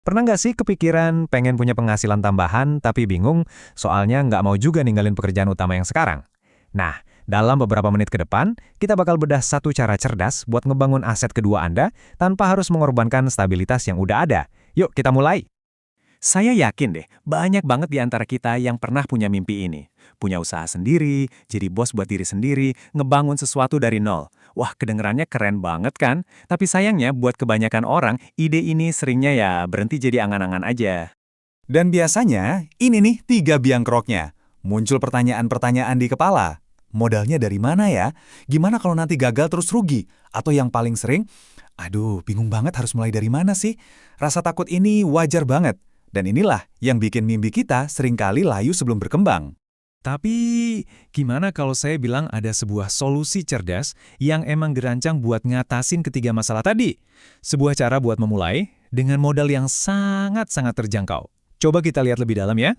Pernah nggak sih kepikiran pengen punya penghasilan tambahan tapi bingung soalnya nggak mau juga ninggalin pekerjaan utama yang sekarang? Nah, dalam beberapa menit ke depan, kita bakal bedah satu cara cerdas buat ngebangun aset kedua Anda tanpa harus mengorbankan stabilitas yang udah ada. Yuk kita mulai! Saya yakin deh, banyak banget di antara kita yang pernah punya mimpi ini. Punya usaha sendiri, jadi bos buat diri sendiri, ngebangun sesuatu dari nol. Wah, kedengerannya keren banget kan? Tapi sayangnya buat kebanyakan orang, ide ini seringnya ya berhenti jadi angan-angan aja. Dan biasanya, ini nih 3 biang keroknya. Muncul pertanyaan-pertanyaan di kepala. Modalnya dari mana ya? Gimana kalau nanti gagal terus rugi? Atau yang paling sering, aduh bingung banget harus mulai dari mana sih? Rasa takut ini wajar banget. Dan inilah yang bikin mimpi kita seringkali layu sebelum berkembang. Tapi, gimana kalau saya bilang ada sebuah solusi cerdas yang emang dirancang buat ngatasin ketiga masalah tadi? Sebuah cara buat memulai dengan modal yang sangat-sangat terjangkau. Coba kita lihat lebih dalam ya.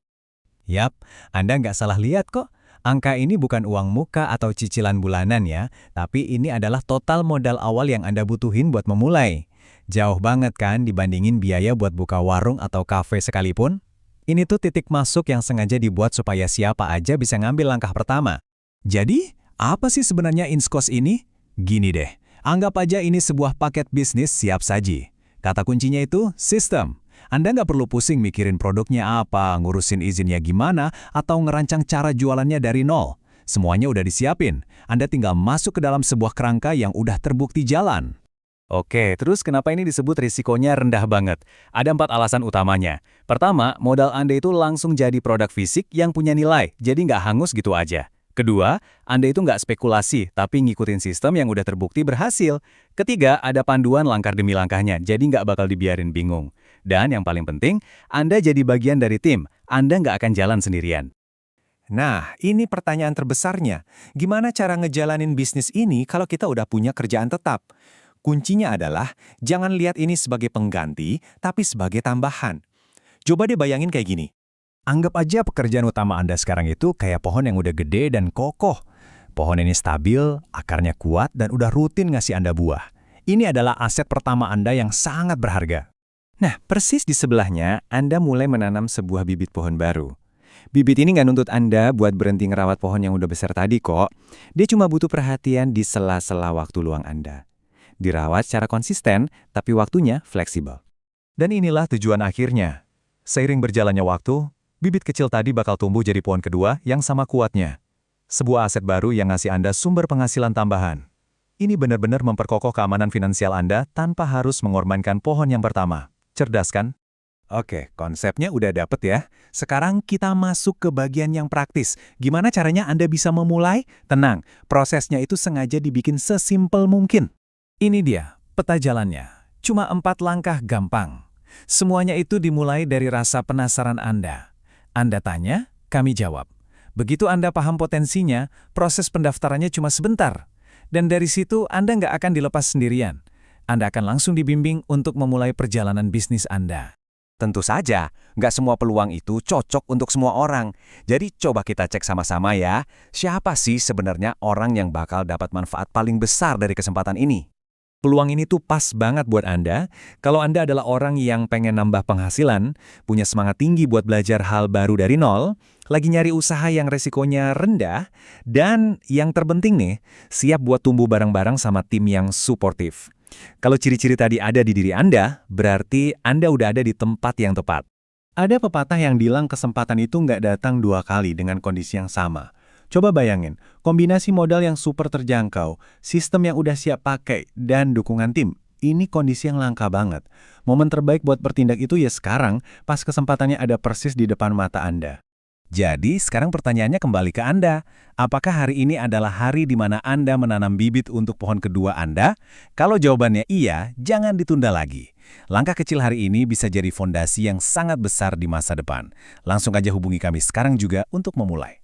Yap, Anda nggak salah lihat kok. Angka ini bukan uang muka atau cicilan bulanan ya, tapi ini adalah total modal awal yang Anda butuhin buat memulai. Jauh banget kan dibandingin biaya buat buka warung atau kafe sekalipun? Ini tuh titik masuk yang sengaja dibuat supaya siapa aja bisa ngambil langkah pertama. Jadi, apa sih sebenarnya Inskos ini? Gini deh, anggap aja ini sebuah paket bisnis siap saji. Kata kuncinya itu sistem. Anda nggak perlu pusing mikirin produknya apa, ngurusin izinnya gimana, atau ngerancang cara jualannya dari nol. Semuanya udah disiapin. Anda tinggal masuk ke dalam sebuah kerangka yang udah terbukti jalan. Oke, terus kenapa ini disebut risikonya rendah banget? Ada 4 alasan utamanya. Pertama, modal Anda itu langsung jadi produk fisik yang punya nilai, jadi nggak hangus gitu aja. Kedua, Anda itu nggak spekulasi, tapi ngikutin sistem yang udah terbukti berhasil. Ketiga, ada panduan langkah demi langkahnya, jadi nggak bakal dibiarin bingung. Dan yang paling penting, Anda jadi bagian dari tim, Anda nggak akan jalan sendirian. Nah, ini pertanyaan terbesarnya. Gimana cara ngejalanin bisnis ini kalau kita udah punya kerjaan tetap? Kuncinya adalah, jangan lihat ini sebagai pengganti, tapi sebagai tambahan. Coba deh bayangin kayak gini. Anggap aja pekerjaan utama Anda sekarang itu kayak pohon yang udah gede dan kokoh. Pohon ini stabil, akarnya kuat, dan udah rutin ngasih Anda buah. Ini adalah aset pertama Anda yang sangat berharga. Nah, persis di sebelahnya, Anda mulai menanam sebuah bibit pohon baru. Bibit ini nggak nuntut Anda buat berhenti ngerawat pohon yang udah besar tadi kok. Dia cuma butuh perhatian di sela-sela waktu luang Anda. Dirawat secara konsisten, tapi waktunya fleksibel. Dan inilah tujuan akhirnya. Seiring berjalannya waktu, bibit kecil tadi bakal tumbuh jadi pohon kedua yang sama kuatnya. Sebuah aset baru yang ngasih Anda sumber penghasilan tambahan. Ini benar-benar memperkokoh keamanan finansial Anda tanpa harus mengorbankan pohon yang pertama. Cerdas kan? Oke, konsepnya udah dapet ya. Sekarang kita masuk ke bagian yang praktis. Gimana caranya Anda bisa memulai? Tenang, prosesnya itu sengaja dibikin sesimpel mungkin. Ini dia, peta jalannya. Cuma 4 langkah gampang. Semuanya itu dimulai dari rasa penasaran Anda. Anda tanya, kami jawab. Begitu Anda paham potensinya, proses pendaftarannya cuma sebentar. Dan dari situ Anda nggak akan dilepas sendirian. Anda akan langsung dibimbing untuk memulai perjalanan bisnis Anda. Tentu saja, nggak semua peluang itu cocok untuk semua orang. Jadi coba kita cek sama-sama ya, siapa sih sebenarnya orang yang bakal dapat manfaat paling besar dari kesempatan ini? Peluang ini tuh pas banget buat Anda kalau Anda adalah orang yang pengen nambah penghasilan, punya semangat tinggi buat belajar hal baru dari nol, lagi nyari usaha yang resikonya rendah, dan yang terpenting nih, siap buat tumbuh bareng-bareng sama tim yang suportif. Kalau ciri-ciri tadi ada di diri Anda, berarti Anda udah ada di tempat yang tepat. Ada pepatah yang bilang kesempatan itu nggak datang 2 kali dengan kondisi yang sama. Coba bayangin, kombinasi modal yang super terjangkau, sistem yang udah siap pakai, dan dukungan tim. Ini kondisi yang langka banget. Momen terbaik buat bertindak itu ya sekarang, pas kesempatannya ada persis di depan mata Anda. Jadi, sekarang pertanyaannya kembali ke Anda. Apakah hari ini adalah hari di mana Anda menanam bibit untuk pohon kedua Anda? Kalau jawabannya iya, jangan ditunda lagi. Langkah kecil hari ini bisa jadi fondasi yang sangat besar di masa depan. Langsung aja hubungi kami sekarang juga untuk memulai.